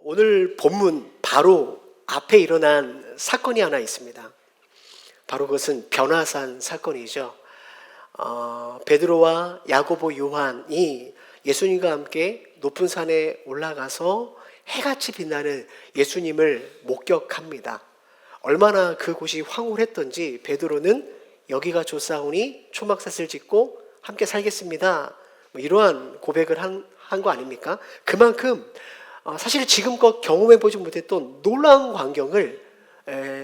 오늘 본문 바로 앞에 일어난 사건이 하나 있습니다. 바로 그것은 변화산 사건이죠. 베드로와 야고보, 요한이 예수님과 함께 높은 산에 올라가서 해같이 빛나는 예수님을 목격합니다. 얼마나 그곳이 황홀했던지 베드로는 여기가 좋사오니 초막삿을 짓고 함께 살겠습니다. 이러한 고백을 한 거 아닙니까? 그만큼 사실 지금껏 경험해보지 못했던 놀라운 광경을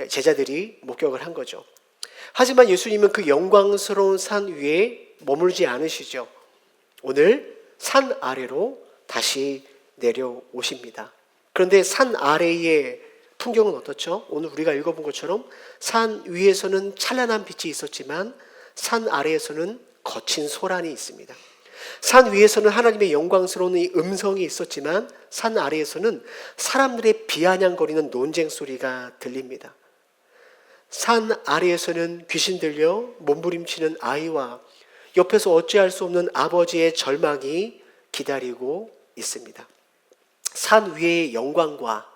제자들이 목격을 한 거죠. 하지만 예수님은 그 영광스러운 산 위에 머물지 않으시죠. 오늘 산 아래로 다시 내려오십니다. 그런데 산 아래의 풍경은 어떻죠? 오늘 우리가 읽어본 것처럼 산 위에서는 찬란한 빛이 있었지만 산 아래에서는 거친 소란이 있습니다. 산 위에서는 하나님의 영광스러운 이 음성이 있었지만 산 아래에서는 사람들의 비아냥거리는 논쟁 소리가 들립니다. 산 아래에서는 귀신 들려 몸부림치는 아이와 옆에서 어찌할 수 없는 아버지의 절망이 기다리고 있습니다. 산 위의 영광과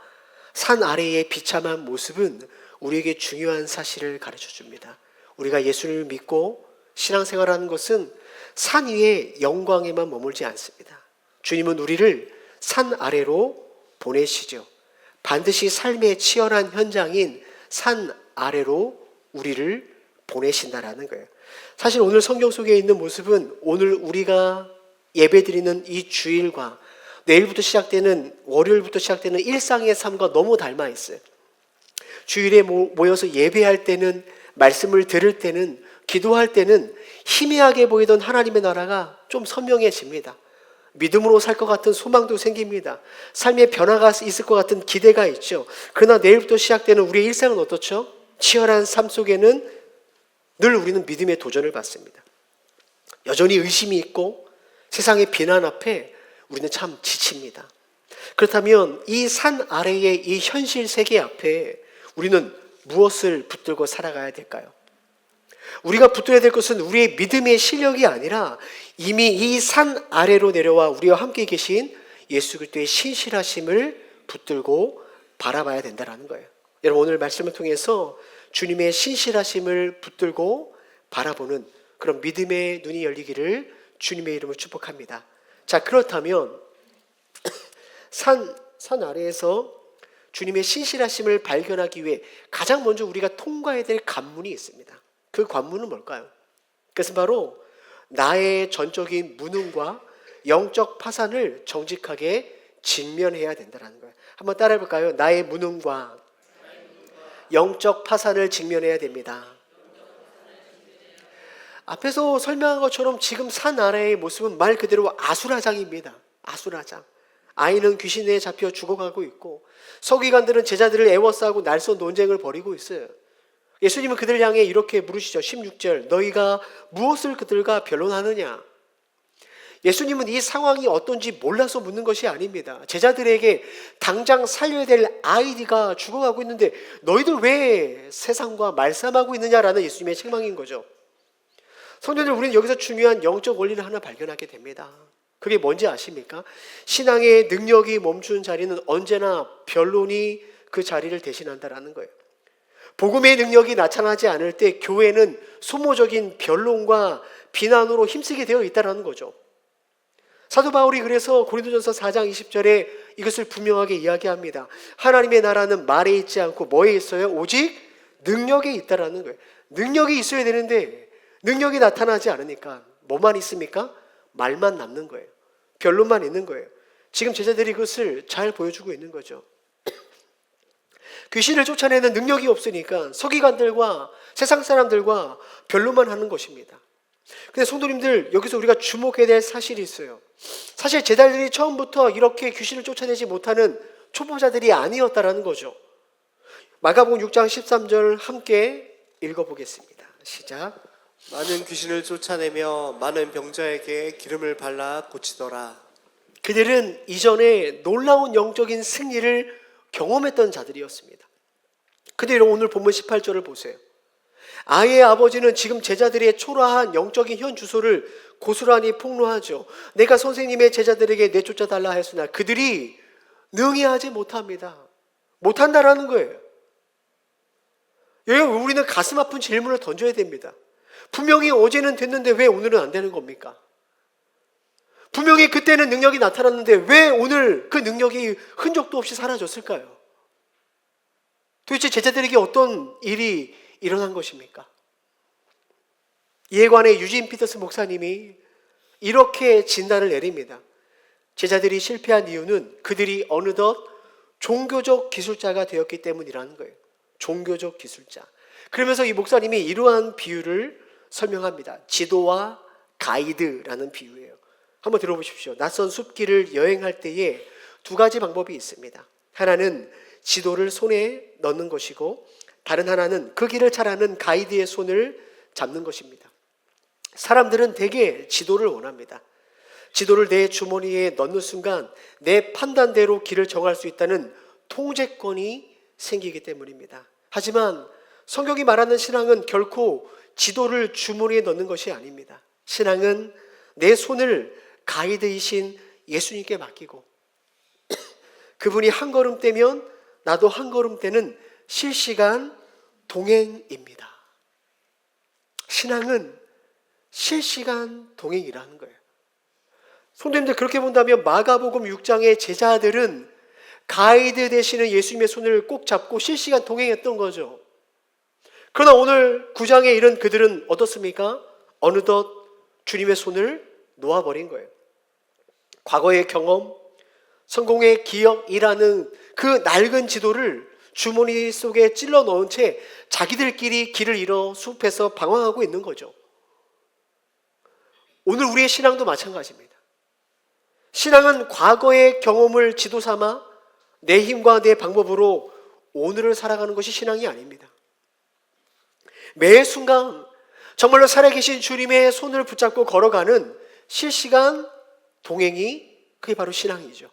산 아래의 비참한 모습은 우리에게 중요한 사실을 가르쳐 줍니다. 우리가 예수를 믿고 신앙생활하는 것은 산 위의 영광에만 머물지 않습니다. 주님은 우리를 산 아래로 보내시죠. 반드시 삶의 치열한 현장인 산 아래로 우리를 보내신다라는 거예요. 사실 오늘 성경 속에 있는 모습은 오늘 우리가 예배드리는 이 주일과 내일부터 시작되는 월요일부터 시작되는 일상의 삶과 너무 닮아 있어요. 주일에 모여서 예배할 때는, 말씀을 들을 때는, 기도할 때는 희미하게 보이던 하나님의 나라가 좀 선명해집니다. 믿음으로 살 것 같은 소망도 생깁니다. 삶의 변화가 있을 것 같은 기대가 있죠. 그러나 내일부터 시작되는 우리의 일상은 어떻죠? 치열한 삶 속에는 늘 우리는 믿음의 도전을 받습니다. 여전히 의심이 있고 세상의 비난 앞에 우리는 참 지칩니다. 그렇다면 이 산 아래의 이 현실 세계 앞에 우리는 무엇을 붙들고 살아가야 될까요? 우리가 붙들어야 될 것은 우리의 믿음의 실력이 아니라 이미 이 산 아래로 내려와 우리와 함께 계신 예수 그리스도의 신실하심을 붙들고 바라봐야 된다는 거예요. 여러분, 오늘 말씀을 통해서 주님의 신실하심을 붙들고 바라보는 그런 믿음의 눈이 열리기를 주님의 이름으로 축복합니다. 자, 그렇다면 산 아래에서 주님의 신실하심을 발견하기 위해 가장 먼저 우리가 통과해야 될 관문이 있습니다. 그 관문은 뭘까요? 그것은 바로 나의 전적인 무능과 영적 파산을 정직하게 직면해야 된다는 거예요. 한번 따라해 볼까요? 나의 무능과 영적 파산을 직면해야 됩니다. 앞에서 설명한 것처럼 지금 산 아래의 모습은 말 그대로 아수라장입니다. 아수라장. 아이는 귀신에 잡혀 죽어가고 있고 서기관들은 제자들을 애워싸고 날선 논쟁을 벌이고 있어요. 예수님은 그들을 향해 이렇게 물으시죠. 16절, 너희가 무엇을 그들과 변론하느냐? 예수님은 이 상황이 어떤지 몰라서 묻는 것이 아닙니다. 제자들에게 당장 살려야 될 아이가 죽어가고 있는데 너희들 왜 세상과 말싸움하고 있느냐라는 예수님의 책망인 거죠. 성도들, 우리는 여기서 중요한 영적 원리를 하나 발견하게 됩니다. 그게 뭔지 아십니까? 신앙의 능력이 멈춘 자리는 언제나 변론이 그 자리를 대신한다라는 거예요. 복음의 능력이 나타나지 않을 때 교회는 소모적인 변론과 비난으로 힘쓰게 되어 있다는 거죠. 사도 바울이 그래서 고린도전서 4장 20절에 이것을 분명하게 이야기합니다. 하나님의 나라는 말에 있지 않고 뭐에 있어요? 오직 능력에 있다라는 거예요. 능력이 있어야 되는데 능력이 나타나지 않으니까 뭐만 있습니까? 말만 남는 거예요. 변론만 있는 거예요. 지금 제자들이 그것을 잘 보여주고 있는 거죠. 귀신을 쫓아내는 능력이 없으니까 서기관들과 세상 사람들과 변론만 하는 것입니다. 근데 성도님들, 여기서 우리가 주목해야 될 사실이 있어요. 사실 제자들이 처음부터 이렇게 귀신을 쫓아내지 못하는 초보자들이 아니었다라는 거죠. 마가복음 6장 13절 함께 읽어보겠습니다. 시작. 많은 귀신을 쫓아내며 많은 병자에게 기름을 발라 고치더라. 그들은 이전에 놀라운 영적인 승리를 경험했던 자들이었습니다. 근데 오늘 본문 18절을 보세요. 아이의 아버지는 지금 제자들의 초라한 영적인 현 주소를 고스란히 폭로하죠. 내가 선생님의 제자들에게 내쫓아달라 하였으나 그들이 능히 하지 못합니다. 못한다라는 거예요. 여기 우리는 가슴 아픈 질문을 던져야 됩니다. 분명히 어제는 됐는데 왜 오늘은 안 되는 겁니까? 분명히 그때는 능력이 나타났는데 왜 오늘 그 능력이 흔적도 없이 사라졌을까요? 도대체 제자들에게 어떤 일이 일어난 것입니까? 이에 관해 유진 피터스 목사님이 이렇게 진단을 내립니다. 제자들이 실패한 이유는 그들이 어느덧 종교적 기술자가 되었기 때문이라는 거예요. 종교적 기술자. 그러면서 이 목사님이 이러한 비유를 설명합니다. 지도와 가이드라는 비유예요. 한번 들어보십시오. 낯선 숲길을 여행할 때에 두 가지 방법이 있습니다. 하나는 지도를 손에 넣는 것이고 다른 하나는 그 길을 잘 아는 가이드의 손을 잡는 것입니다. 사람들은 대개 지도를 원합니다. 지도를 내 주머니에 넣는 순간 내 판단대로 길을 정할 수 있다는 통제권이 생기기 때문입니다. 하지만 성경이 말하는 신앙은 결코 지도를 주머니에 넣는 것이 아닙니다. 신앙은 내 손을 가이드이신 예수님께 맡기고 그분이 한 걸음 떼면 나도 한 걸음 떼는 실시간 동행입니다. 신앙은 실시간 동행이라는 거예요. 성도님들 그렇게 본다면 마가복음 6장의 제자들은 가이드 되시는 예수님의 손을 꼭 잡고 실시간 동행했던 거죠. 그러나 오늘 9장에 이른 그들은 어떻습니까? 어느덧 주님의 손을 놓아버린 거예요. 과거의 경험, 성공의 기억이라는 그 낡은 지도를 주머니 속에 찔러 넣은 채 자기들끼리 길을 잃어 숲에서 방황하고 있는 거죠. 오늘 우리의 신앙도 마찬가지입니다. 신앙은 과거의 경험을 지도 삼아 내 힘과 내 방법으로 오늘을 살아가는 것이 신앙이 아닙니다. 매 순간 정말로 살아계신 주님의 손을 붙잡고 걸어가는 실시간 동행이 그게 바로 신앙이죠.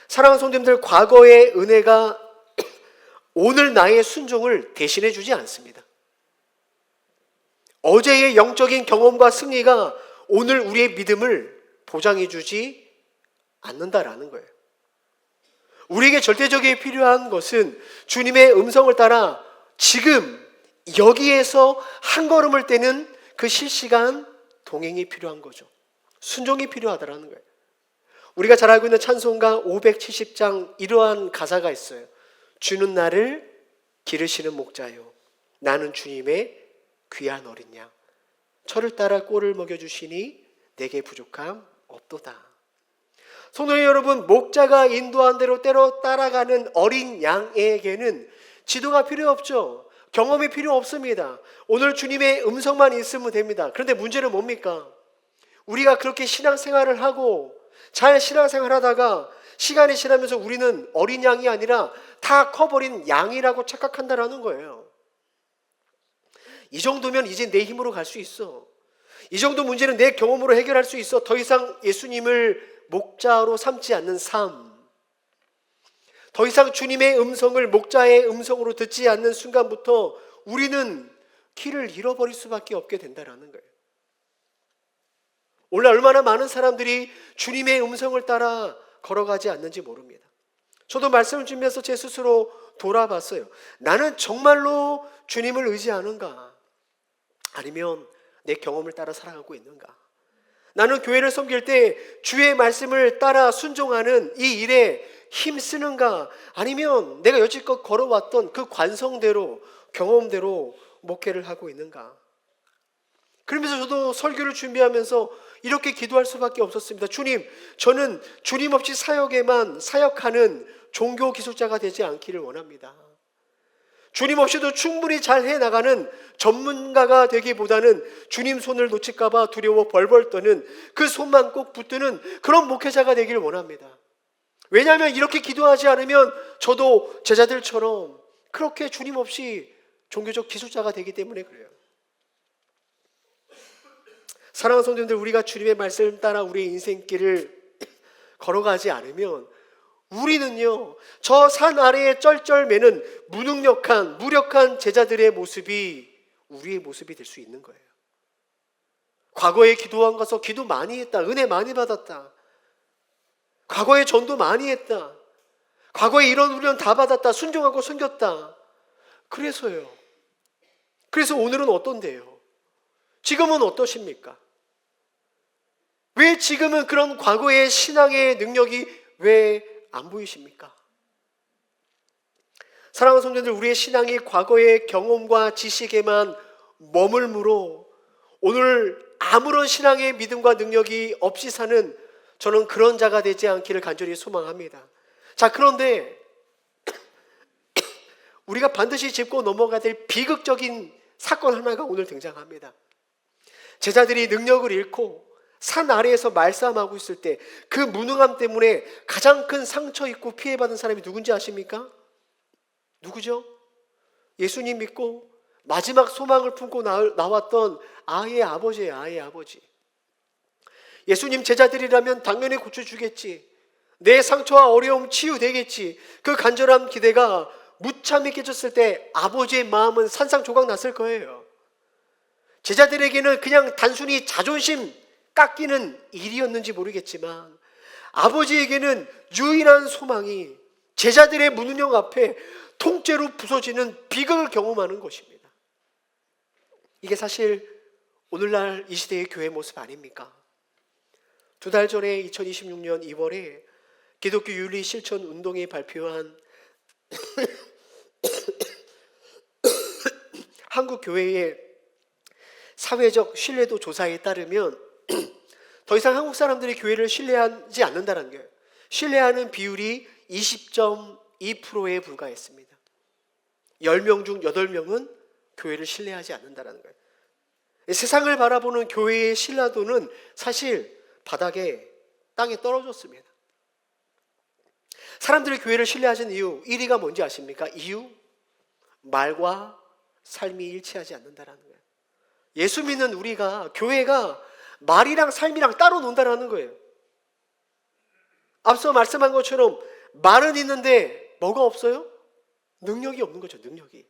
사랑하는 성도님들, 과거의 은혜가 오늘 나의 순종을 대신해 주지 않습니다. 어제의 영적인 경험과 승리가 오늘 우리의 믿음을 보장해 주지 않는다라는 거예요. 우리에게 절대적으로 필요한 것은 주님의 음성을 따라 지금 여기에서 한 걸음을 떼는 그 실시간 동행이 필요한 거죠. 순종이 필요하다라는 거예요. 우리가 잘 알고 있는 찬송가 570장 이러한 가사가 있어요. 주는 나를 기르시는 목자요 나는 주님의 귀한 어린 양 저를 따라 꼴을 먹여주시니 내게 부족함 없도다. 성도 여러분, 목자가 인도한 대로 때로 따라가는 어린 양에게는 지도가 필요 없죠. 경험이 필요 없습니다. 오늘 주님의 음성만 있으면 됩니다. 그런데 문제는 뭡니까? 우리가 그렇게 신앙생활을 하고 잘 신앙생활하다가 시간이 지나면서 우리는 어린 양이 아니라 다 커버린 양이라고 착각한다라는 거예요. 이 정도면 이제 내 힘으로 갈 수 있어. 이 정도 문제는 내 경험으로 해결할 수 있어. 더 이상 예수님을 목자로 삼지 않는 삶, 더 이상 주님의 음성을 목자의 음성으로 듣지 않는 순간부터 우리는 길을 잃어버릴 수밖에 없게 된다는 거예요. 오늘 얼마나 많은 사람들이 주님의 음성을 따라 걸어가지 않는지 모릅니다. 저도 말씀을 주면서 제 스스로 돌아봤어요. 나는 정말로 주님을 의지하는가? 아니면 내 경험을 따라 살아가고 있는가? 나는 교회를 섬길 때 주의 말씀을 따라 순종하는 이 일에 힘쓰는가? 아니면 내가 여지껏 걸어왔던 그 관성대로 경험대로 목회를 하고 있는가? 그러면서 저도 설교를 준비하면서 이렇게 기도할 수밖에 없었습니다. 주님, 저는 주님 없이 사역에만 사역하는 종교 기술자가 되지 않기를 원합니다. 주님 없이도 충분히 잘 해나가는 전문가가 되기보다는 주님 손을 놓칠까 봐 두려워 벌벌 떠는 그 손만 꼭 붙드는 그런 목회자가 되기를 원합니다. 왜냐하면 이렇게 기도하지 않으면 저도 제자들처럼 그렇게 주님 없이 종교적 기술자가 되기 때문에 그래요. 사랑하는 성도님들, 우리가 주님의 말씀 따라 우리의 인생길을 걸어가지 않으면 우리는요, 저 산 아래에 쩔쩔매는 무능력한 무력한 제자들의 모습이 우리의 모습이 될 수 있는 거예요. 과거에 기도한 가서 기도 많이 했다, 은혜 많이 받았다, 과거에 전도 많이 했다, 과거에 이런 훈련 다 받았다. 순종하고 섬겼다. 그래서요. 그래서 오늘은 어떤데요? 지금은 어떠십니까? 왜 지금은 그런 과거의 신앙의 능력이 왜 안 보이십니까? 사랑하는 성도들, 우리의 신앙이 과거의 경험과 지식에만 머물므로 오늘 아무런 신앙의 믿음과 능력이 없이 사는 저는 그런 자가 되지 않기를 간절히 소망합니다. 자, 그런데 우리가 반드시 짚고 넘어가야 될 비극적인 사건 하나가 오늘 등장합니다. 제자들이 능력을 잃고 산 아래에서 말싸움하고 있을 때 그 무능함 때문에 가장 큰 상처 입고 피해받은 사람이 누군지 아십니까? 누구죠? 예수님 믿고 마지막 소망을 품고 나왔던 아이의 아버지예요. 아이의 아버지. 예수님 제자들이라면 당연히 고쳐주겠지. 내 상처와 어려움 치유되겠지. 그 간절한 기대가 무참히 깨졌을 때 아버지의 마음은 산산조각 났을 거예요. 제자들에게는 그냥 단순히 자존심 깎이는 일이었는지 모르겠지만 아버지에게는 유일한 소망이 제자들의 무능력 앞에 통째로 부서지는 비극을 경험하는 것입니다. 이게 사실 오늘날 이 시대의 교회 모습 아닙니까? 2달 전에 2026년 2월에 기독교 윤리 실천 운동이 발표한 한국 교회의 사회적 신뢰도 조사에 따르면 더 이상 한국 사람들이 교회를 신뢰하지 않는다는 거예요. 신뢰하는 비율이 20.2%에 불과했습니다. 10명 중 8명은 교회를 신뢰하지 않는다는 거예요. 세상을 바라보는 교회의 신뢰도는 사실 바닥에 땅에 떨어졌습니다. 사람들이 교회를 신뢰하는 이유 1위가 뭔지 아십니까? 이유? 말과 삶이 일치하지 않는다는 거예요. 예수 믿는 우리가, 교회가 말이랑 삶이랑 따로 논다라는 거예요. 앞서 말씀한 것처럼 말은 있는데 뭐가 없어요? 능력이 없는 거죠. 능력이.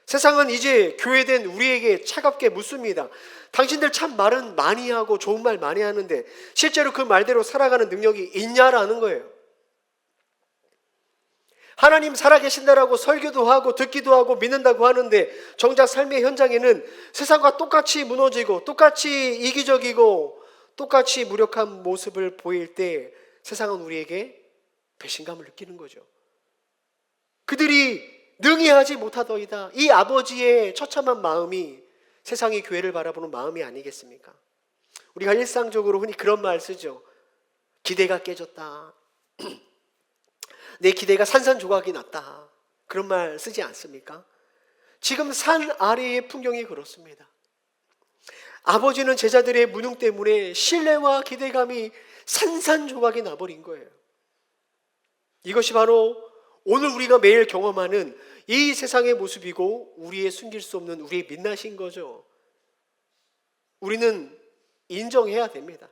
세상은 이제 교회된 우리에게 차갑게 묻습니다. 당신들 참 말은 많이 하고 좋은 말 많이 하는데 실제로 그 말대로 살아가는 능력이 있냐라는 거예요. 하나님 살아계신다라고 설교도 하고 듣기도 하고 믿는다고 하는데 정작 삶의 현장에는 세상과 똑같이 무너지고 똑같이 이기적이고 똑같이 무력한 모습을 보일 때 세상은 우리에게 배신감을 느끼는 거죠. 그들이 능히 하지 못하더이다. 이 아버지의 처참한 마음이 세상의 교회를 바라보는 마음이 아니겠습니까? 우리가 일상적으로 흔히 그런 말 쓰죠. 기대가 깨졌다. 내 기대가 산산조각이 났다. 그런 말 쓰지 않습니까? 지금 산 아래의 풍경이 그렇습니다. 아버지는 제자들의 무능 때문에 신뢰와 기대감이 산산조각이 나버린 거예요. 이것이 바로 오늘 우리가 매일 경험하는 이 세상의 모습이고 우리의 숨길 수 없는 우리의 민낯인 거죠. 우리는 인정해야 됩니다.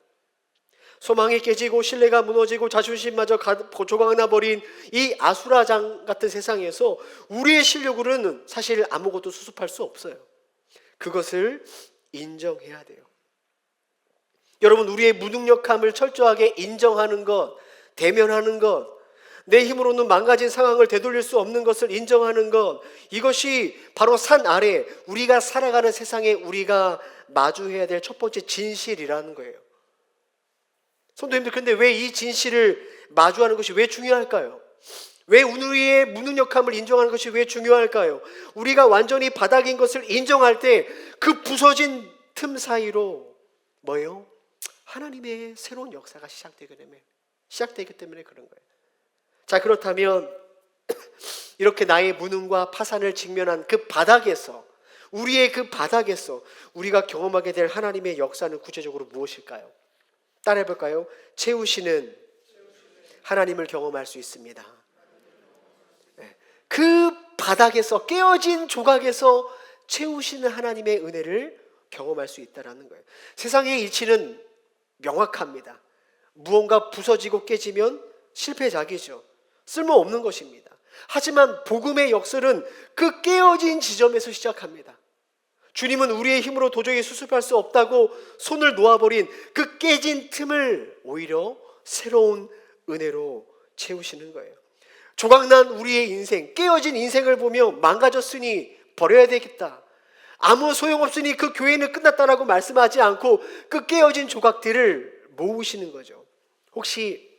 소망이 깨지고 신뢰가 무너지고 자존심마저 조각나버린 이 아수라장 같은 세상에서 우리의 실력으로는 사실 아무것도 수습할 수 없어요. 그것을 인정해야 돼요. 여러분, 우리의 무능력함을 철저하게 인정하는 것, 대면하는 것, 내 힘으로는 망가진 상황을 되돌릴 수 없는 것을 인정하는 것, 이것이 바로 산 아래 우리가 살아가는 세상에 우리가 마주해야 될 첫 번째 진실이라는 거예요. 성도님들, 근데 왜 이 진실을 마주하는 것이 왜 중요할까요? 왜 우리의 무능력함을 인정하는 것이 왜 중요할까요? 우리가 완전히 바닥인 것을 인정할 때 그 부서진 틈 사이로 뭐예요? 하나님의 새로운 역사가 시작되기 때문에 그런 거예요. 자, 그렇다면 이렇게 나의 무능과 파산을 직면한 그 바닥에서, 우리의 그 바닥에서 우리가 경험하게 될 하나님의 역사는 구체적으로 무엇일까요? 따라해볼까요? 채우시는 하나님을 경험할 수 있습니다. 그 바닥에서, 깨어진 조각에서 채우시는 하나님의 은혜를 경험할 수 있다는 거예요. 세상의 이치는 명확합니다. 무언가 부서지고 깨지면 실패작이죠. 쓸모없는 것입니다. 하지만 복음의 역설은 그 깨어진 지점에서 시작합니다. 주님은 우리의 힘으로 도저히 수습할 수 없다고 손을 놓아버린 그 깨진 틈을 오히려 새로운 은혜로 채우시는 거예요. 조각난 우리의 인생, 깨어진 인생을 보며 망가졌으니 버려야 되겠다. 아무 소용없으니 그 교회는 끝났다라고 말씀하지 않고 그 깨어진 조각들을 모으시는 거죠. 혹시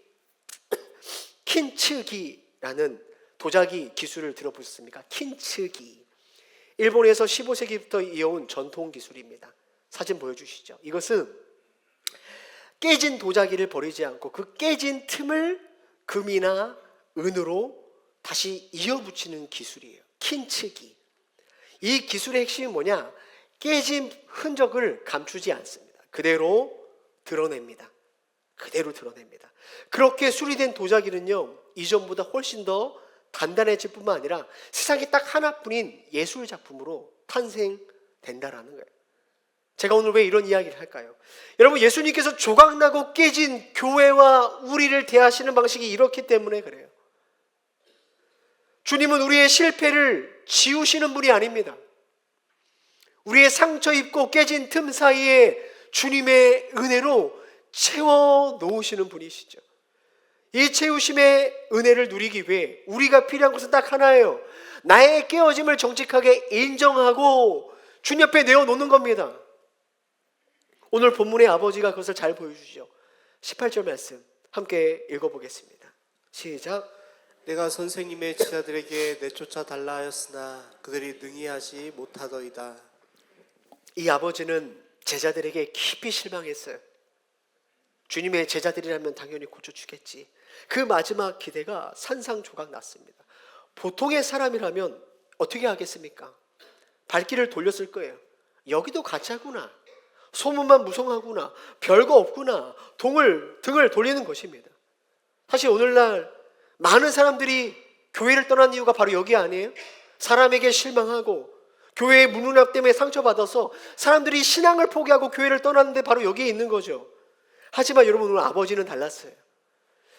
킨츠기라는 도자기 기술을 들어보셨습니까? 킨츠기. 일본에서 15세기부터 이어온 전통 기술입니다. 사진 보여주시죠. 이것은 깨진 도자기를 버리지 않고 그 깨진 틈을 금이나 은으로 다시 이어붙이는 기술이에요. 킨츠기. 이 기술의 핵심이 뭐냐? 깨진 흔적을 감추지 않습니다. 그대로 드러냅니다. 그대로 드러냅니다. 그렇게 수리된 도자기는요, 이전보다 훨씬 더 단단해질 뿐만 아니라 세상에 딱 하나뿐인 예술 작품으로 탄생된다라는 거예요. 제가 오늘 왜 이런 이야기를 할까요? 여러분, 예수님께서 조각나고 깨진 교회와 우리를 대하시는 방식이 이렇기 때문에 그래요. 주님은 우리의 실패를 지우시는 분이 아닙니다. 우리의 상처 입고 깨진 틈 사이에 주님의 은혜로 채워 놓으시는 분이시죠. 이 채우심의 은혜를 누리기 위해 우리가 필요한 것은 딱 하나예요. 나의 깨어짐을 정직하게 인정하고 주님 옆에 내어놓는 겁니다. 오늘 본문의 아버지가 그것을 잘 보여주시죠. 18절 말씀 함께 읽어보겠습니다. 시작. 내가 선생님의 제자들에게 내쫓아 달라 하였으나 그들이 능히 하지 못하더이다. 이 아버지는 제자들에게 깊이 실망했어요. 주님의 제자들이라면 당연히 고쳐주겠지. 그 마지막 기대가 산상조각 났습니다. 보통의 사람이라면 어떻게 하겠습니까? 발길을 돌렸을 거예요. 여기도 가짜구나. 소문만 무성하구나. 별거 없구나. 등을 돌리는 것입니다. 사실 오늘날 많은 사람들이 교회를 떠난 이유가 바로 여기 아니에요? 사람에게 실망하고 교회의 무능력 때문에 상처받아서 사람들이 신앙을 포기하고 교회를 떠났는데 바로 여기에 있는 거죠. 하지만 여러분, 오늘 아버지는 달랐어요.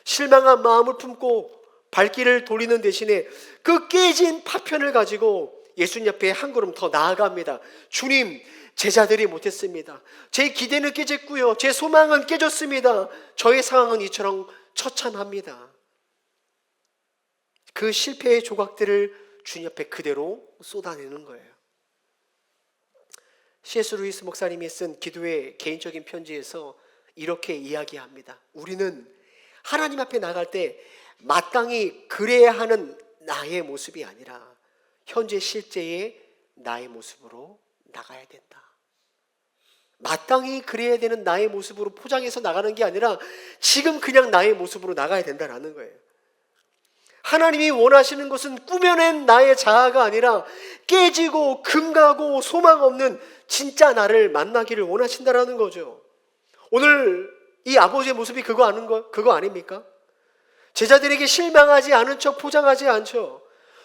실망한 마음을 품고 발길을 돌리는 대신에 그 깨진 파편을 가지고 예수님 옆에 한 걸음 더 나아갑니다. 주님, 제자들이 못했습니다. 제 기대는 깨졌고요. 제 소망은 깨졌습니다. 저의 상황은 이처럼 처참합니다. 그 실패의 조각들을 주님 옆에 그대로 쏟아내는 거예요. C.S. 루이스 목사님이 쓴 기도의 개인적인 편지에서 이렇게 이야기합니다. 우리는 하나님 앞에 나갈 때 마땅히 그래야 하는 나의 모습이 아니라 현재 실제의 나의 모습으로 나가야 된다. 마땅히 그래야 되는 나의 모습으로 포장해서 나가는 게 아니라 지금 그냥 나의 모습으로 나가야 된다는 거예요. 하나님이 원하시는 것은 꾸며낸 나의 자아가 아니라 깨지고 금가고 소망 없는 진짜 나를 만나기를 원하신다라는 거죠. 오늘 이 아버지의 모습이 그거 아닙니까? 제자들에게 실망하지 않은 척 포장하지 않죠.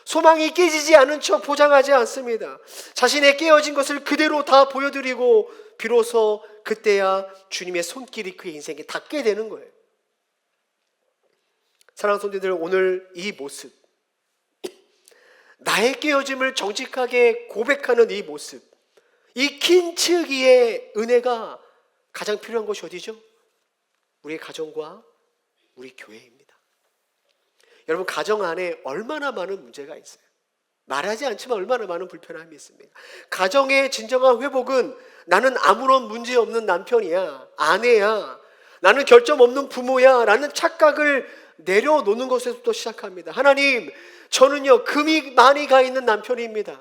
소망이 깨지지 않은 척 포장하지 않습니다. 자신의 깨어진 것을 그대로 다 보여드리고 비로소 그때야 주님의 손길이 그의 인생에 닿게 되는 거예요. 사랑하는 성도들, 오늘 이 모습, 나의 깨어짐을 정직하게 고백하는 이 모습, 이 킨츠기의 은혜가 가장 필요한 것이 어디죠? 우리의 가정과 우리 교회입니다. 여러분, 가정 안에 얼마나 많은 문제가 있어요. 말하지 않지만 얼마나 많은 불편함이 있습니까? 가정의 진정한 회복은 나는 아무런 문제 없는 남편이야, 아내야, 나는 결점 없는 부모야 라는 착각을 내려놓는 것에서부터 시작합니다. 하나님, 저는요 금이 많이 가 있는 남편입니다.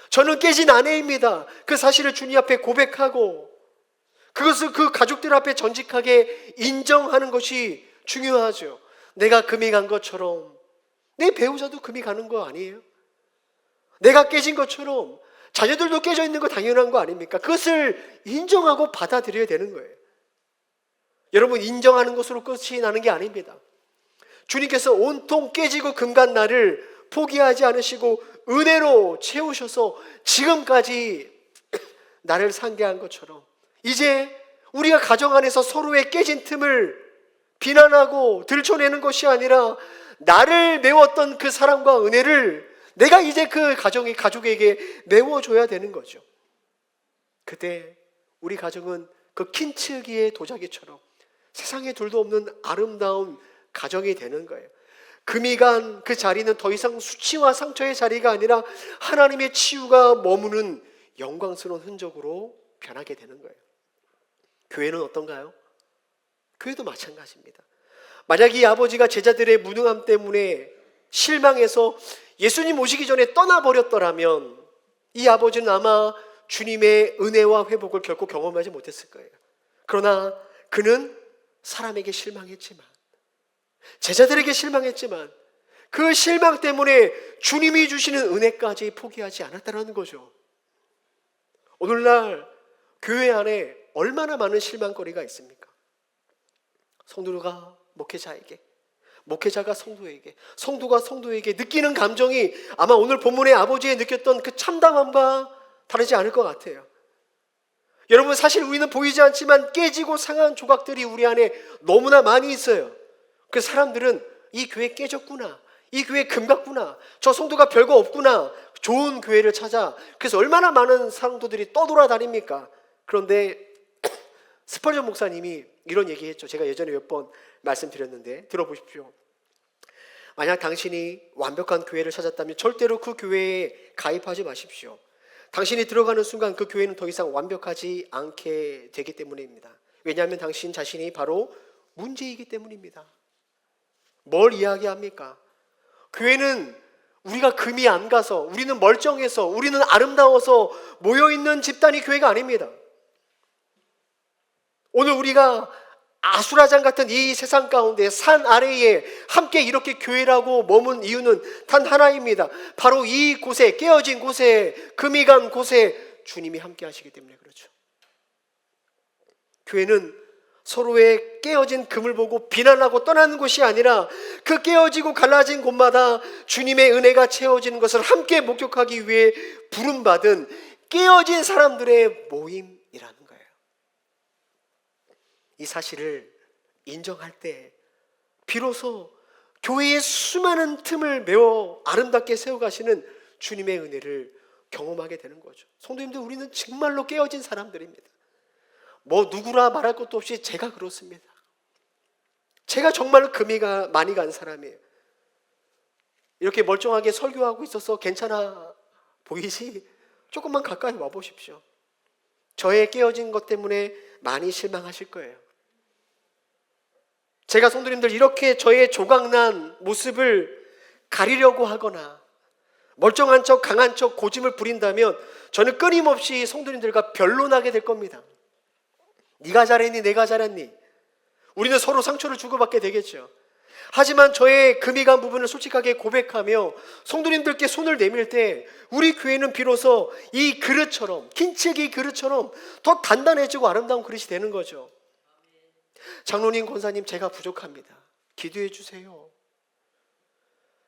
저는 깨진 아내입니다. 그 사실을 주님 앞에 고백하고 그것을 그 가족들 앞에 정직하게 인정하는 것이 중요하죠. 내가 금이 간 것처럼 내 배우자도 금이 가는 거 아니에요? 내가 깨진 것처럼 자녀들도 깨져 있는 거 당연한 거 아닙니까? 그것을 인정하고 받아들여야 되는 거예요. 여러분, 인정하는 것으로 끝이 나는 게 아닙니다. 주님께서 온통 깨지고 금간 나를 포기하지 않으시고 은혜로 채우셔서 지금까지 나를 상대한 것처럼 이제 우리가 가정 안에서 서로의 깨진 틈을 비난하고 들춰내는 것이 아니라 나를 메웠던 그 사랑과 은혜를 내가 이제 그 가족에게 메워줘야 되는 거죠. 그때 우리 가정은 그 킨츠기의 도자기처럼 세상에 둘도 없는 아름다운 가정이 되는 거예요. 금이 간 그 자리는 더 이상 수치와 상처의 자리가 아니라 하나님의 치유가 머무는 영광스러운 흔적으로 변하게 되는 거예요. 교회는 어떤가요? 교회도 마찬가지입니다. 만약 이 아버지가 제자들의 무능함 때문에 실망해서 예수님 오시기 전에 떠나버렸더라면 이 아버지는 아마 주님의 은혜와 회복을 결코 경험하지 못했을 거예요. 그러나 그는 사람에게 실망했지만, 제자들에게 실망했지만 그 실망 때문에 주님이 주시는 은혜까지 포기하지 않았다는 거죠. 오늘날 교회 안에 얼마나 많은 실망거리가 있습니까? 성도가 목회자에게, 목회자가 성도에게, 성도가 성도에게 느끼는 감정이 아마 오늘 본문의 아버지에 느꼈던 그 참담함과 다르지 않을 것 같아요. 여러분, 사실 우리는 보이지 않지만 깨지고 상한 조각들이 우리 안에 너무나 많이 있어요. 그 사람들은 이 교회 깨졌구나, 이 교회 금 같구나, 저 성도가 별거 없구나, 좋은 교회를 찾아. 그래서 얼마나 많은 성도들이 떠돌아다닙니까? 그런데 스펄전 목사님이 이런 얘기했죠. 제가 예전에 몇 번 말씀드렸는데 들어보십시오. 만약 당신이 완벽한 교회를 찾았다면 절대로 그 교회에 가입하지 마십시오. 당신이 들어가는 순간 그 교회는 더 이상 완벽하지 않게 되기 때문입니다. 왜냐하면 당신 자신이 바로 문제이기 때문입니다. 뭘 이야기합니까? 교회는 우리가 금이 안 가서, 우리는 멀쩡해서, 우리는 아름다워서 모여있는 집단이 교회가 아닙니다. 오늘 우리가 아수라장 같은 이 세상 가운데 산 아래에 함께 이렇게 교회라고 머문 이유는 단 하나입니다. 바로 이 곳에, 깨어진 곳에, 금이 간 곳에 주님이 함께 하시기 때문에 그렇죠. 교회는 서로의 깨어진 금을 보고 비난하고 떠나는 곳이 아니라 그 깨어지고 갈라진 곳마다 주님의 은혜가 채워지는 것을 함께 목격하기 위해 부름받은 깨어진 사람들의 모임이라는 거예요. 이 사실을 인정할 때 비로소 교회의 수많은 틈을 메워 아름답게 세워가시는 주님의 은혜를 경험하게 되는 거죠. 성도님들, 우리는 정말로 깨어진 사람들입니다. 뭐 누구라 말할 것도 없이 제가 그렇습니다. 제가 정말 금이 많이 간 사람이에요. 이렇게 멀쩡하게 설교하고 있어서 괜찮아 보이지? 조금만 가까이 와보십시오. 저의 깨어진 것 때문에 많이 실망하실 거예요. 제가 성도님들 이렇게 저의 조각난 모습을 가리려고 하거나 멀쩡한 척, 강한 척, 고집을 부린다면 저는 끊임없이 성도님들과 변론하게 될 겁니다. 네가 잘했니? 내가 잘했니? 우리는 서로 상처를 주고받게 되겠죠. 하지만 저의 금이 간 부분을 솔직하게 고백하며 성도님들께 손을 내밀 때 우리 교회는 비로소 이 그릇처럼, 흰책이 그릇처럼 더 단단해지고 아름다운 그릇이 되는 거죠. 장로님, 권사님, 제가 부족합니다. 기도해 주세요.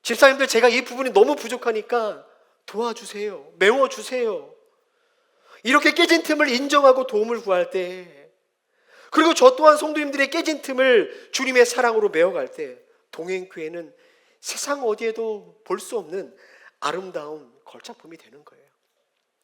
집사님들, 제가 이 부분이 너무 부족하니까 도와주세요. 메워주세요. 이렇게 깨진 틈을 인정하고 도움을 구할 때, 그리고 저 또한 성도님들의 깨진 틈을 주님의 사랑으로 메워갈 때 동행교회는 세상 어디에도 볼 수 없는 아름다운 걸작품이 되는 거예요.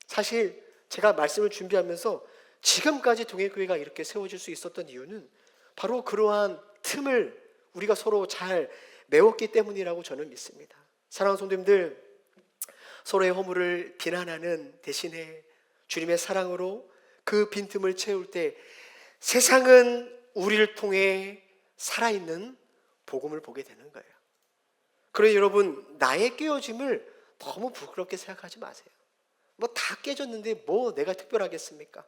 사실 제가 말씀을 준비하면서 지금까지 동행교회가 이렇게 세워질 수 있었던 이유는 바로 그러한 틈을 우리가 서로 잘 메웠기 때문이라고 저는 믿습니다. 사랑하는 성도님들, 서로의 허물을 비난하는 대신에 주님의 사랑으로 그 빈틈을 채울 때 세상은 우리를 통해 살아있는 복음을 보게 되는 거예요. 그러니 여러분, 나의 깨어짐을 너무 부끄럽게 생각하지 마세요. 뭐 다 깨졌는데 뭐 내가 특별하겠습니까?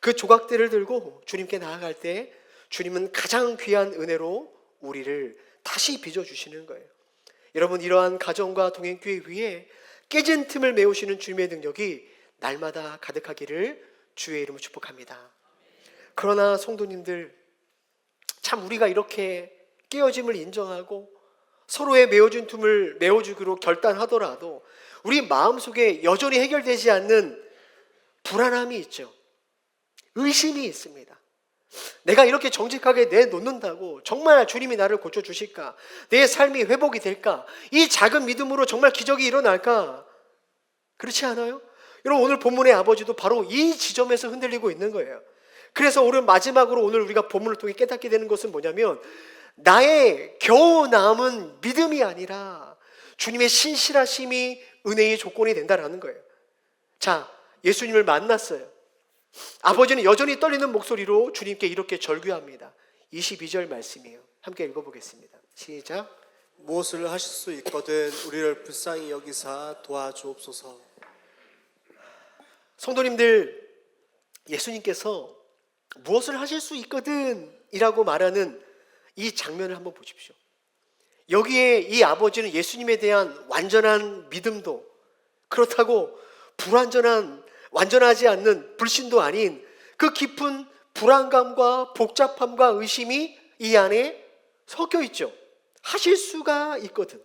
그 조각들을 들고 주님께 나아갈 때 주님은 가장 귀한 은혜로 우리를 다시 빚어주시는 거예요. 여러분, 이러한 가정과 동행교회 위에 깨진 틈을 메우시는 주님의 능력이 날마다 가득하기를 주의 이름으로 축복합니다. 그러나 성도님들, 참 우리가 이렇게 깨어짐을 인정하고 서로의 메워진 틈을 메워주기로 결단하더라도 우리 마음속에 여전히 해결되지 않는 불안함이 있죠. 의심이 있습니다. 내가 이렇게 정직하게 내놓는다고 정말 주님이 나를 고쳐주실까? 내 삶이 회복이 될까? 이 작은 믿음으로 정말 기적이 일어날까? 그렇지 않아요? 여러분, 오늘 본문의 아버지도 바로 이 지점에서 흔들리고 있는 거예요. 그래서 오늘 마지막으로 오늘 우리가 본문을 통해 깨닫게 되는 것은 뭐냐면 나의 겨우 남은 믿음이 아니라 주님의 신실하심이 은혜의 조건이 된다라는 거예요. 자, 예수님을 만났어요. 아버지는 여전히 떨리는 목소리로 주님께 이렇게 절규합니다. 22절 말씀이에요. 함께 읽어보겠습니다. 시작. 무엇을 하실 수 있거든 우리를 불쌍히 여기사 도와주옵소서. 성도님들, 예수님께서 무엇을 하실 수 있거든 이라고 말하는 이 장면을 한번 보십시오. 여기에 이 아버지는 예수님에 대한 완전한 믿음도, 그렇다고 완전하지 않는 불신도 아닌 그 깊은 불안감과 복잡함과 의심이 이 안에 섞여 있죠. 하실 수가 있거든.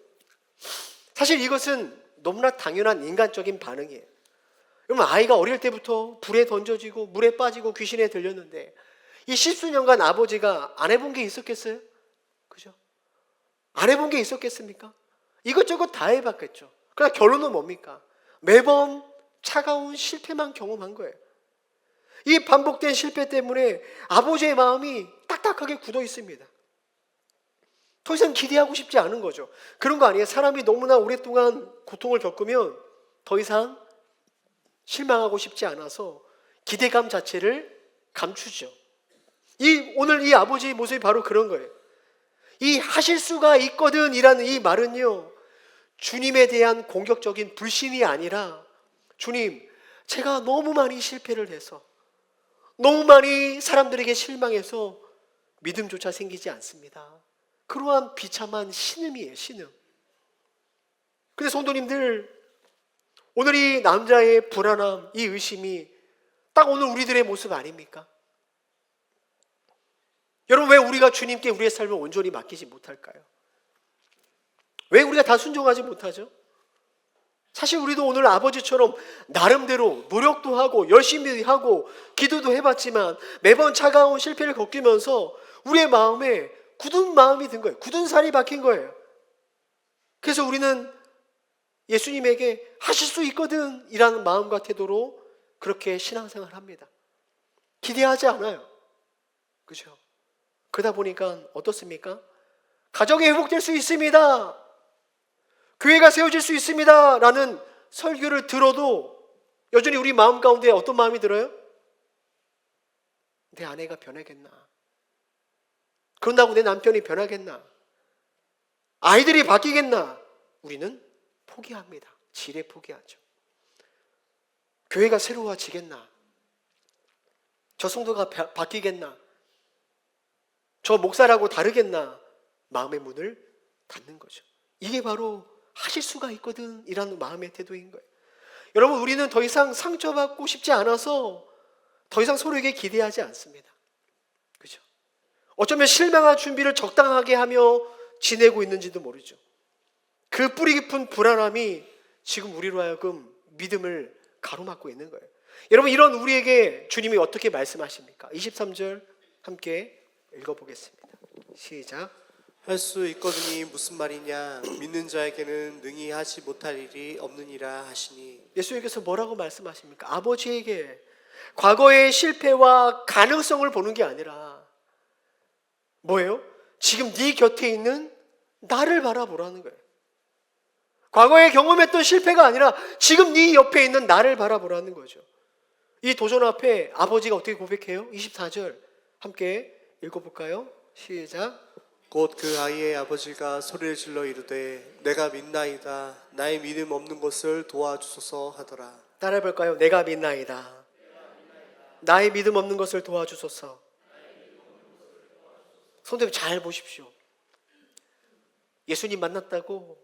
사실 이것은 너무나 당연한 인간적인 반응이에요. 여러분, 아이가 어릴 때부터 불에 던져지고 물에 빠지고 귀신에 들렸는데 이 십수년간 아버지가 안 해본 게 있었겠어요? 그죠? 안 해본 게 있었겠습니까? 이것저것 다 해봤겠죠. 그러나 결론은 뭡니까? 매번 차가운 실패만 경험한 거예요. 이 반복된 실패 때문에 아버지의 마음이 딱딱하게 굳어 있습니다. 더 이상 기대하고 싶지 않은 거죠. 그런 거 아니에요? 사람이 너무나 오랫동안 고통을 겪으면 더 이상 실망하고 싶지 않아서 기대감 자체를 감추죠. 오늘 이 아버지의 모습이 바로 그런 거예요. 이 하실 수가 있거든 이라는 이 말은요, 주님에 대한 공격적인 불신이 아니라, 주님, 제가 너무 많이 실패를 해서, 너무 많이 사람들에게 실망해서 믿음조차 생기지 않습니다. 그러한 비참한 신음이에요, 신음. 근데 성도님들, 오늘 이 남자의 불안함, 이 의심이 딱 오늘 우리들의 모습 아닙니까? 여러분, 왜 우리가 주님께 우리의 삶을 온전히 맡기지 못할까요? 왜 우리가 다 순종하지 못하죠? 사실 우리도 오늘 아버지처럼 나름대로 노력도 하고 열심히 하고 기도도 해봤지만 매번 차가운 실패를 겪으면서 우리의 마음에 굳은 마음이 든 거예요. 굳은 살이 박힌 거예요. 그래서 우리는 예수님에게 하실 수 있거든 이라는 마음과 태도로 그렇게 신앙생활을 합니다. 기대하지 않아요. 그렇죠? 그러다 보니까 어떻습니까? 가정이 회복될 수 있습니다. 교회가 세워질 수 있습니다. 라는 설교를 들어도 여전히 우리 마음 가운데 어떤 마음이 들어요? 내 아내가 변하겠나? 그런다고 내 남편이 변하겠나? 아이들이 바뀌겠나? 우리는 포기합니다. 지레 포기하죠. 교회가 새로워지겠나? 저 성도가 바뀌겠나? 저 목사라고 다르겠나? 마음의 문을 닫는 거죠. 이게 바로 하실 수가 있거든 이라는 마음의 태도인 거예요. 여러분, 우리는 더 이상 상처받고 싶지 않아서 더 이상 서로에게 기대하지 않습니다. 그죠? 어쩌면 실망할 준비를 적당하게 하며 지내고 있는지도 모르죠. 그 뿌리 깊은 불안함이 지금 우리로 하여금 믿음을 가로막고 있는 거예요. 여러분, 이런 우리에게 주님이 어떻게 말씀하십니까? 23절 함께 읽어보겠습니다. 시작. 할 수 있거든이 무슨 말이냐? 믿는 자에게는 능히 하지 못할 일이 없느니라 하시니. 예수님께서 뭐라고 말씀하십니까? 아버지에게 과거의 실패와 가능성을 보는 게 아니라 뭐예요? 지금 네 곁에 있는 나를 바라보라는 거예요. 과거에 경험했던 실패가 아니라 지금 네 옆에 있는 나를 바라보라는 거죠. 이 도전 앞에 아버지가 어떻게 고백해요? 24절 함께 읽어볼까요? 시작. 곧 그 아이의 아버지가 소리를 질러 이르되 내가 믿나이다. 나의 믿음 없는 것을 도와주소서 하더라. 따라해볼까요? 내가 믿나이다. 나의 믿음 없는 것을 도와주소서. 성도님, 잘 보십시오. 예수님 만났다고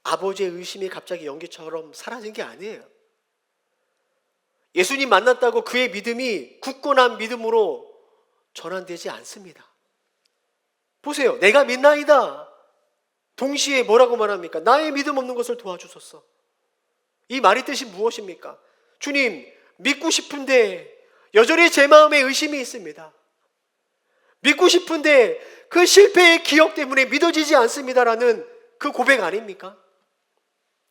아버지의 의심이 갑자기 연기처럼 사라진 게 아니에요. 예수님 만났다고 그의 믿음이 굳건한 믿음으로 전환되지 않습니다. 보세요. 내가 믿나이다. 동시에 뭐라고 말합니까? 나의 믿음 없는 것을 도와주소서. 이 말의 뜻이 무엇입니까? 주님, 믿고 싶은데 여전히 제 마음에 의심이 있습니다. 믿고 싶은데 그 실패의 기억 때문에 믿어지지 않습니다라는 그 고백 아닙니까?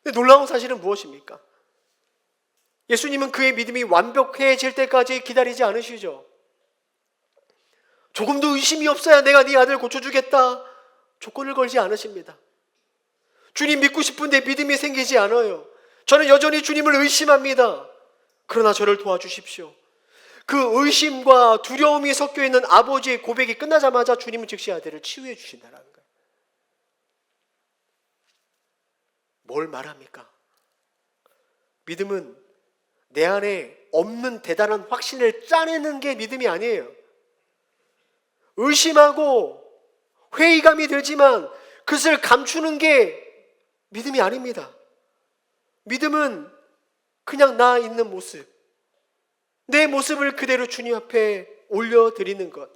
근데 놀라운 사실은 무엇입니까? 예수님은 그의 믿음이 완벽해질 때까지 기다리지 않으시죠. 조금도 의심이 없어야 내가 네 아들 고쳐주겠다 조건을 걸지 않으십니다. 주님 믿고 싶은데 믿음이 생기지 않아요. 저는 여전히 주님을 의심합니다. 그러나 저를 도와주십시오. 그 의심과 두려움이 섞여 있는 아버지의 고백이 끝나자마자 주님은 즉시 아들을 치유해 주신다는 거예요. 뭘 말합니까? 믿음은 내 안에 없는 대단한 확신을 짜내는 게 믿음이 아니에요. 의심하고 회의감이 들지만 그것을 감추는 게 믿음이 아닙니다. 믿음은 그냥 나 있는 모습, 내 모습을 그대로 주님 앞에 올려드리는 것,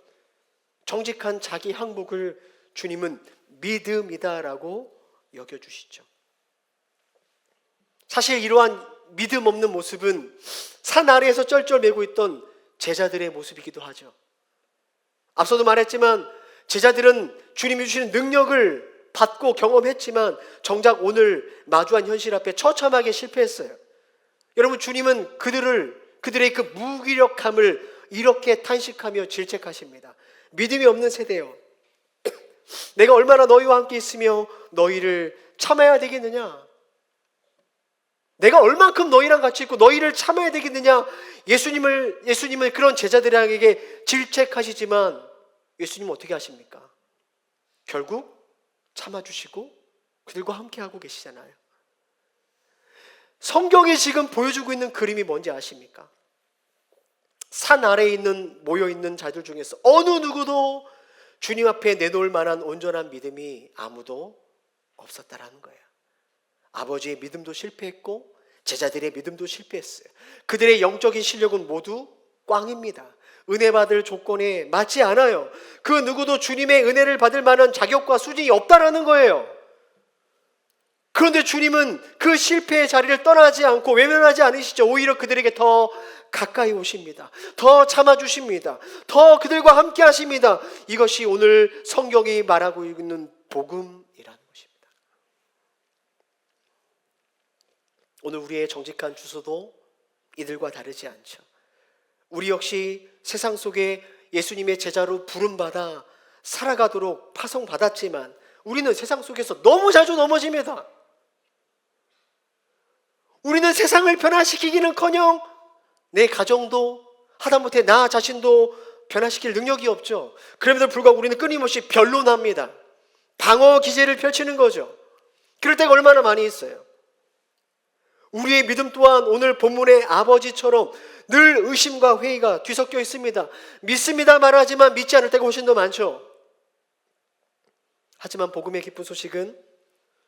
정직한 자기 항복을 주님은 믿음이다라고 여겨주시죠. 사실 이러한 믿음 없는 모습은 산 아래에서 쩔쩔매고 있던 제자들의 모습이기도 하죠. 앞서도 말했지만 제자들은 주님이 주시는 능력을 받고 경험했지만 정작 오늘 마주한 현실 앞에 처참하게 실패했어요. 여러분, 주님은 그들의 그 무기력함을 이렇게 탄식하며 질책하십니다. 믿음이 없는 세대여, 내가 얼마나 너희와 함께 있으며 너희를 참아야 되겠느냐? 내가 얼만큼 너희랑 같이 있고 너희를 참아야 되겠느냐? 예수님은 그런 제자들에게 질책하시지만 예수님은 어떻게 하십니까? 결국 참아주시고 그들과 함께하고 계시잖아요. 성경이 지금 보여주고 있는 그림이 뭔지 아십니까? 산 아래에 모여있는 자들 중에서 어느 누구도 주님 앞에 내놓을 만한 온전한 믿음이 아무도 없었다라는 거예요. 아버지의 믿음도 실패했고 제자들의 믿음도 실패했어요. 그들의 영적인 실력은 모두 꽝입니다. 은혜 받을 조건에 맞지 않아요. 그 누구도 주님의 은혜를 받을 만한 자격과 수준이 없다라는 거예요. 그런데 주님은 그 실패의 자리를 떠나지 않고 외면하지 않으시죠. 오히려 그들에게 더 가까이 오십니다. 더 참아주십니다. 더 그들과 함께 하십니다. 이것이 오늘 성경이 말하고 있는 복음이라는 것입니다. 오늘 우리의 정직한 주소도 이들과 다르지 않죠. 우리 역시 세상 속에 예수님의 제자로 부름받아 살아가도록 파송받았지만 우리는 세상 속에서 너무 자주 넘어집니다. 우리는 세상을 변화시키기는커녕 내 가정도 하다못해 나 자신도 변화시킬 능력이 없죠. 그럼에도 불구하고 우리는 끊임없이 변론합니다. 방어 기제를 펼치는 거죠. 그럴 때가 얼마나 많이 있어요. 우리의 믿음 또한 오늘 본문의 아버지처럼 늘 의심과 회의가 뒤섞여 있습니다. 믿습니다 말하지만 믿지 않을 때가 훨씬 더 많죠. 하지만 복음의 기쁜 소식은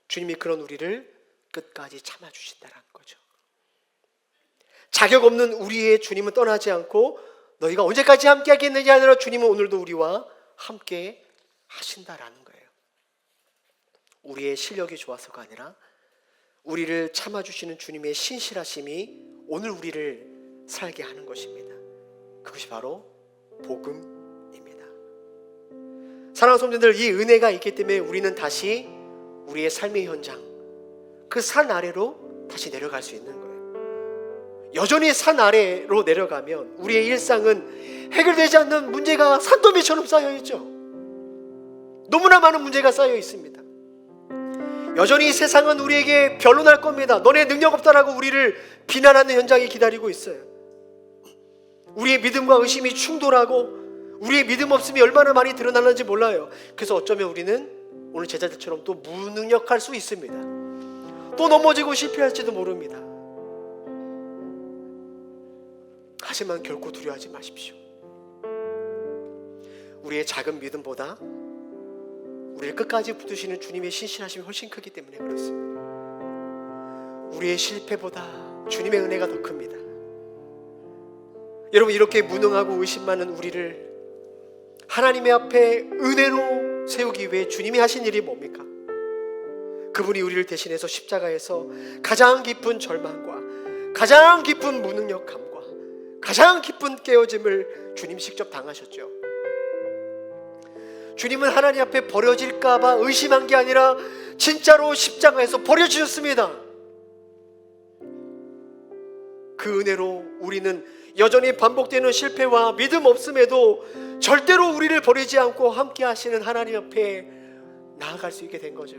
주님이 그런 우리를 끝까지 참아주신다는 거죠. 자격 없는 우리의 주님은 떠나지 않고 너희가 언제까지 함께 하겠느냐 하느라 주님은 오늘도 우리와 함께 하신다라는 거예요. 우리의 실력이 좋아서가 아니라 우리를 참아주시는 주님의 신실하심이 오늘 우리를 살게 하는 것입니다. 그것이 바로 복음입니다. 사랑하는 성도님들, 이 은혜가 있기 때문에 우리는 다시 우리의 삶의 현장, 그 산 아래로 다시 내려갈 수 있는 거예요. 여전히 산 아래로 내려가면 우리의 일상은 해결되지 않는 문제가 산더미처럼 쌓여있죠. 너무나 많은 문제가 쌓여 있습니다. 여전히 세상은 우리에게 변론할 겁니다. 너네 능력 없다라고 우리를 비난하는 현장이 기다리고 있어요. 우리의 믿음과 의심이 충돌하고 우리의 믿음 없음이 얼마나 많이 드러나는지 몰라요. 그래서 어쩌면 우리는 오늘 제자들처럼 또 무능력할 수 있습니다. 또 넘어지고 실패할지도 모릅니다. 하지만 결코 두려워하지 마십시오. 우리의 작은 믿음보다 우리를 끝까지 붙드시는 주님의 신실하심이 훨씬 크기 때문에 그렇습니다. 우리의 실패보다 주님의 은혜가 더 큽니다. 여러분, 이렇게 무능하고 의심 많은 우리를 하나님의 앞에 은혜로 세우기 위해 주님이 하신 일이 뭡니까? 그분이 우리를 대신해서 십자가에서 가장 깊은 절망과 가장 깊은 무능력함과 가장 깊은 깨어짐을 주님 직접 당하셨죠. 주님은 하나님 앞에 버려질까봐 의심한 게 아니라 진짜로 십자가에서 버려주셨습니다. 그 은혜로 우리는 여전히 반복되는 실패와 믿음 없음에도 절대로 우리를 버리지 않고 함께 하시는 하나님 앞에 나아갈 수 있게 된 거죠.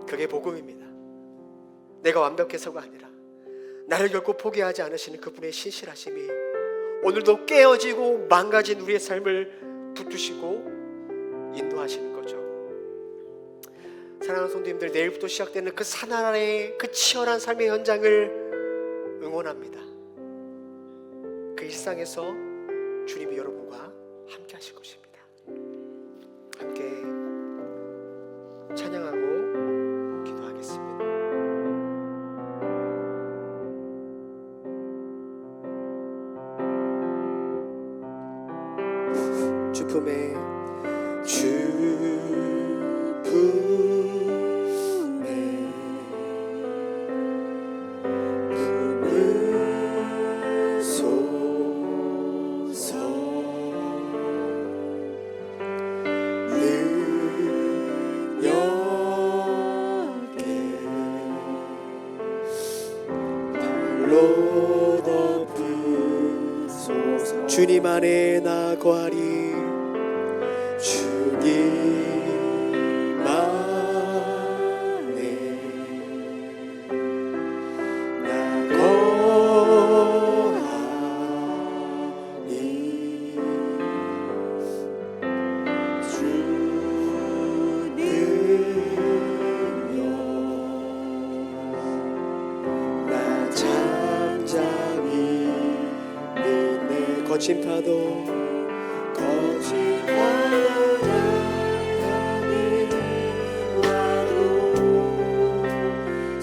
그게 복음입니다. 내가 완벽해서가 아니라 나를 결코 포기하지 않으시는 그분의 신실하심이 오늘도 깨어지고 망가진 우리의 삶을 붙드시고 인도하시는 거죠. 사랑하는 성도님들, 내일부터 시작되는 그 사나라의 그 치열한 삶의 현장을 응원합니다. 그 일상에서 주님이 여러분과 함께 하실 것입니다. 함께 찬양하고 기도하겠습니다. 주품에 주님 안에 나 거하리. 주님 안에 나 거하리. 주님여 나 잠잠히 거친 파도 와도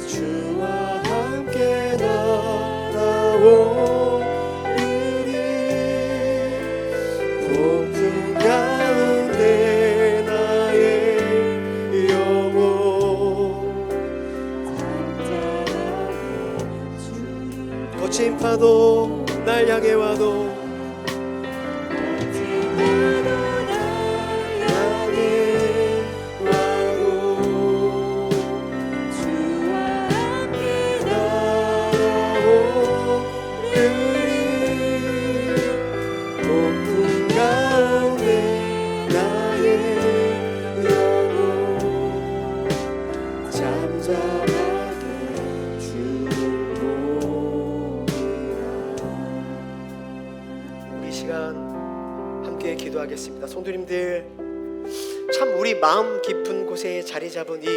주와 함께 날아오르리. 폭풍 가운데 나의 영혼 거친 파도 날 향해 와도 함께 기도하겠습니다. 성도님들, 참 우리 마음 깊은 곳에 자리 잡은 이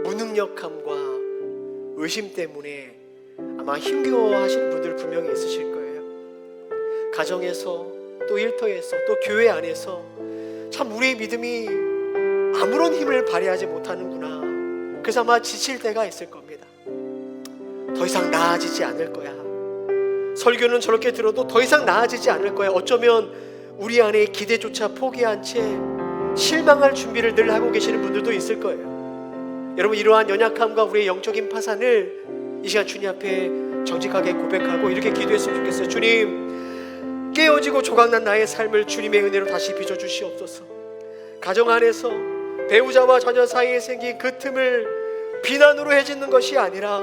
무능력함과 의심 때문에 아마 힘겨워하시는 분들 분명히 있으실 거예요. 가정에서 또 일터에서 또 교회 안에서 참 우리의 믿음이 아무런 힘을 발휘하지 못하는구나. 그래서 아마 지칠 때가 있을 겁니다. 더 이상 나아지지 않을 거야. 설교는 저렇게 들어도 더 이상 나아지지 않을 거야. 어쩌면 우리 안에 기대조차 포기한 채 실망할 준비를 늘 하고 계시는 분들도 있을 거예요. 여러분, 이러한 연약함과 우리의 영적인 파산을 이 시간 주님 앞에 정직하게 고백하고 이렇게 기도했으면 좋겠어요. 주님, 깨어지고 조각난 나의 삶을 주님의 은혜로 다시 빚어주시옵소서. 가정 안에서 배우자와 자녀 사이에 생긴 그 틈을 비난으로 해짓는 것이 아니라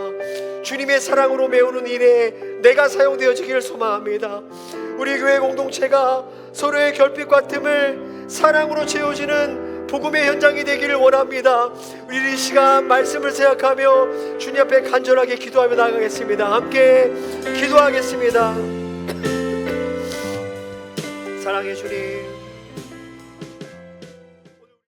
주님의 사랑으로 메우는 일에 내가 사용되어지기를 소망합니다. 우리 교회 공동체가 서로의 결핍과 틈을 사랑으로 채워지는 복음의 현장이 되기를 원합니다. 우리 이 시간 말씀을 생각하며 주님 앞에 간절하게 기도하며 나가겠습니다. 함께 기도하겠습니다. 사랑의 주님,